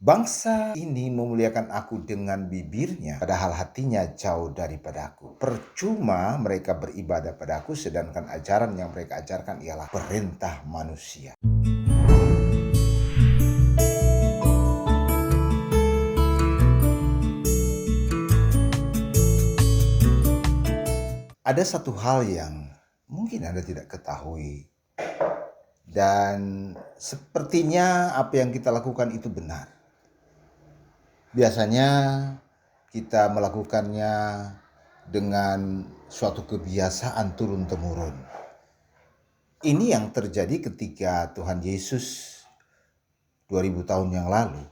Bangsa ini memuliakan aku dengan bibirnya, padahal hatinya jauh daripadaku. Percuma mereka beribadah padaku, sedangkan ajaran yang mereka ajarkan ialah perintah manusia. Ada satu hal yang mungkin Anda tidak ketahui, dan sepertinya apa yang kita lakukan itu benar. Biasanya kita melakukannya dengan suatu kebiasaan turun-temurun. Ini yang terjadi ketika Tuhan Yesus 2000 tahun yang lalu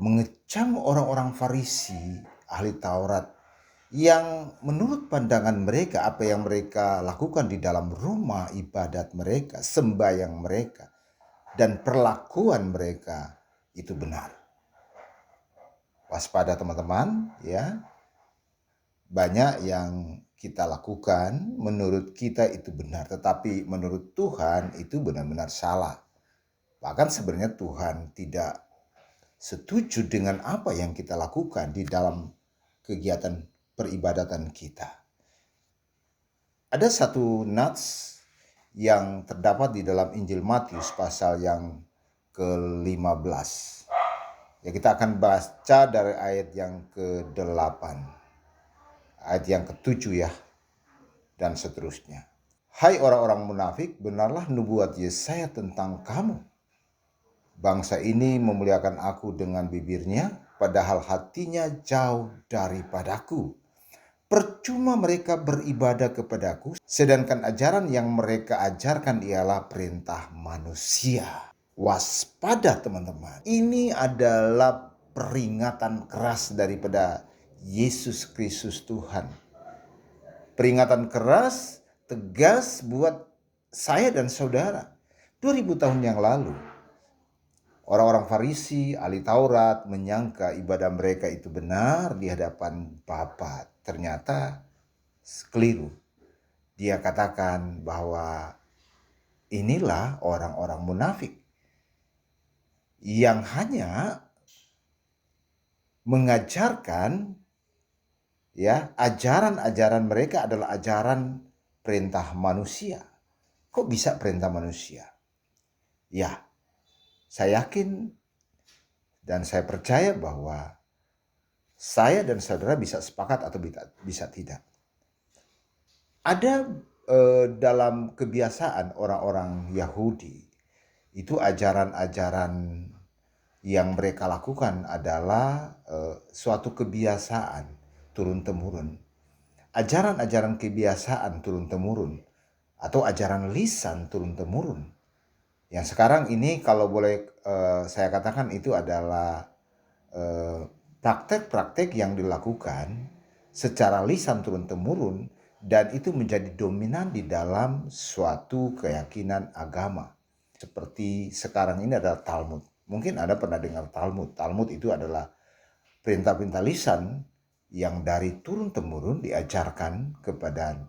mengecam orang-orang Farisi, ahli Taurat, yang menurut pandangan mereka apa yang mereka lakukan di dalam rumah ibadat mereka, sembahyang mereka, dan perlakuan mereka itu benar. Waspada teman-teman, ya. Banyak yang kita lakukan menurut kita itu benar, tetapi menurut Tuhan itu benar-benar salah. Bahkan sebenarnya Tuhan tidak setuju dengan apa yang kita lakukan di dalam kegiatan peribadatan kita. Ada satu nats yang terdapat di dalam Injil Matius pasal yang ke-15. Ya, kita akan baca dari ayat yang ke-8. Ayat yang ke-7 ya, dan seterusnya. Hai orang-orang munafik, benarlah nubuat Yesaya tentang kamu. Bangsa ini memuliakan aku dengan bibirnya, padahal hatinya jauh daripadaku. Percuma mereka beribadah kepadaku, sedangkan ajaran yang mereka ajarkan ialah perintah manusia. Waspada teman-teman. Ini adalah peringatan keras daripada Yesus Kristus Tuhan. Peringatan keras, tegas buat saya dan saudara. 2000 tahun yang lalu, orang-orang Farisi, ahli Taurat menyangka ibadah mereka itu benar di hadapan Bapa. Ternyata keliru. Dia katakan bahwa inilah orang-orang munafik yang hanya mengajarkan, ya, ajaran-ajaran mereka adalah ajaran perintah manusia. Kok bisa perintah manusia? Ya, saya yakin dan saya percaya bahwa saya dan saudara bisa sepakat atau bisa tidak. Ada dalam kebiasaan orang-orang Yahudi, itu ajaran-ajaran yang mereka lakukan adalah suatu kebiasaan turun-temurun. Ajaran-ajaran kebiasaan turun-temurun atau ajaran lisan turun-temurun. Yang sekarang ini kalau boleh saya katakan itu adalah praktek-praktek yang dilakukan secara lisan turun-temurun dan itu menjadi dominan di dalam suatu keyakinan agama. Seperti sekarang ini adalah Talmud. Mungkin Anda pernah dengar Talmud. Talmud itu adalah perintah-perintah lisan yang dari turun-temurun diajarkan kepada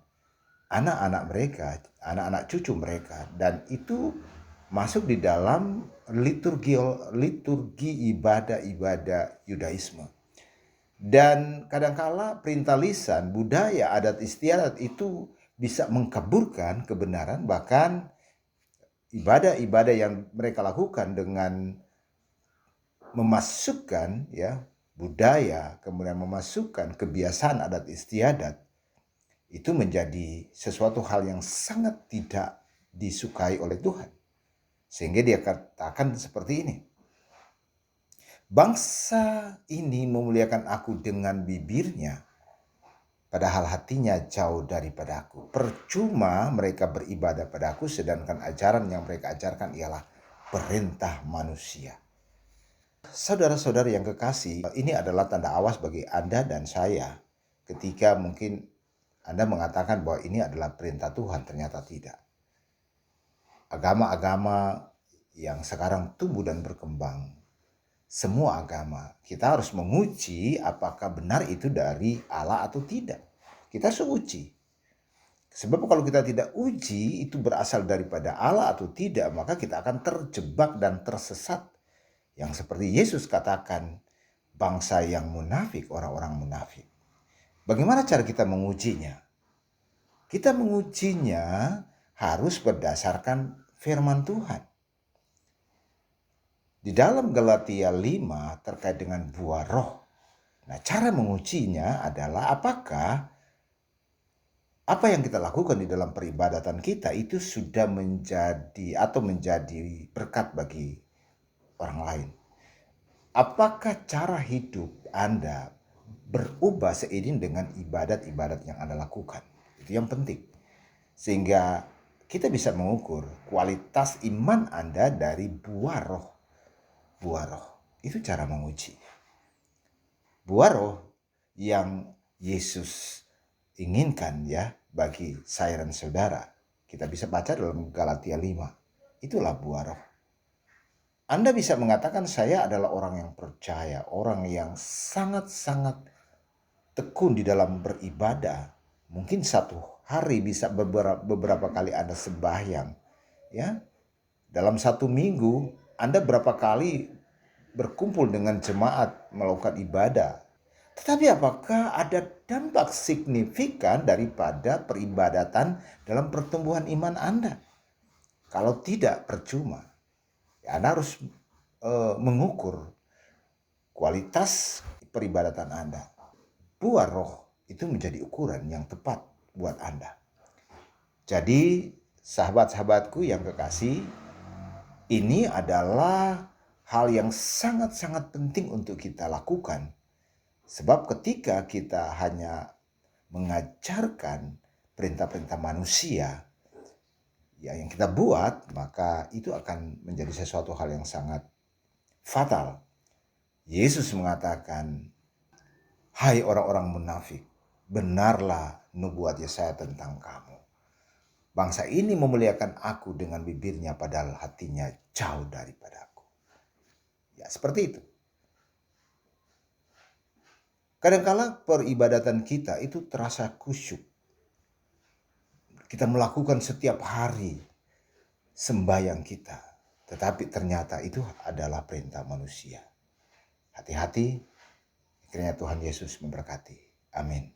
anak-anak mereka, anak-anak cucu mereka, dan itu masuk di dalam liturgi ibadah-ibadah Yudaisme. Dan kadangkala perintah lisan, budaya, adat istiadat itu bisa mengkaburkan kebenaran, bahkan ibadah-ibadah yang mereka lakukan dengan memasukkan, ya, budaya, kemudian memasukkan kebiasaan adat istiadat, itu menjadi sesuatu hal yang sangat tidak disukai oleh Tuhan. Sehingga dia katakan seperti ini. Bangsa ini memuliakan aku dengan bibirnya, padahal hatinya jauh daripadaku. Percuma mereka beribadah padaku, sedangkan ajaran yang mereka ajarkan ialah perintah manusia. Saudara-saudara yang kekasih, ini adalah tanda awas bagi Anda dan saya ketika mungkin Anda mengatakan bahwa ini adalah perintah Tuhan, ternyata tidak. Agama-agama yang sekarang tumbuh dan berkembang, semua agama, kita harus menguji apakah benar itu dari Allah atau tidak. Kita harus uji. Sebab kalau kita tidak uji itu berasal daripada Allah atau tidak, maka kita akan terjebak dan tersesat Yang seperti Yesus katakan, bangsa yang munafik, orang-orang munafik. Bagaimana cara kita mengujinya? Kita mengujinya harus berdasarkan firman Tuhan. Di dalam Galatia 5 terkait dengan buah roh. Nah, cara mengujinya adalah apakah apa yang kita lakukan di dalam peribadatan kita itu sudah menjadi berkat bagi orang lain. Apakah cara hidup Anda berubah seiring dengan ibadat-ibadat yang Anda lakukan? Itu yang penting. Sehingga kita bisa mengukur kualitas iman Anda dari buah roh. Buah roh. Itu cara menguji. Buah roh yang Yesus inginkan ya bagi saya dan saudara. Kita bisa baca dalam Galatia 5. Itulah buah roh. Anda bisa mengatakan saya adalah orang yang percaya, orang yang sangat-sangat tekun di dalam beribadah. Mungkin satu hari bisa beberapa kali Anda sembahyang. Ya, dalam satu minggu Anda berapa kali berkumpul dengan jemaat melakukan ibadah. Tetapi apakah ada dampak signifikan daripada peribadatan dalam pertumbuhan iman Anda? Kalau tidak, percuma. Ya, Anda harus mengukur kualitas peribadatan Anda. Buah roh itu menjadi ukuran yang tepat buat Anda. Jadi, sahabat-sahabatku yang kekasih, ini adalah hal yang sangat-sangat penting untuk kita lakukan. Sebab ketika kita hanya mengajarkan perintah-perintah manusia yang kita buat, maka itu akan menjadi sesuatu hal yang sangat fatal. Yesus mengatakan, "Hai orang-orang munafik, benarlah nubuat Yesaya tentang kamu. Bangsa ini memuliakan aku dengan bibirnya, padahal hatinya jauh daripadaku." Ya, seperti itu. Kadangkala peribadatan kita itu terasa khusyuk. Kita melakukan setiap hari sembahyang kita. Tetapi ternyata itu adalah perintah manusia. Hati-hati, kiranya Tuhan Yesus memberkati. Amin.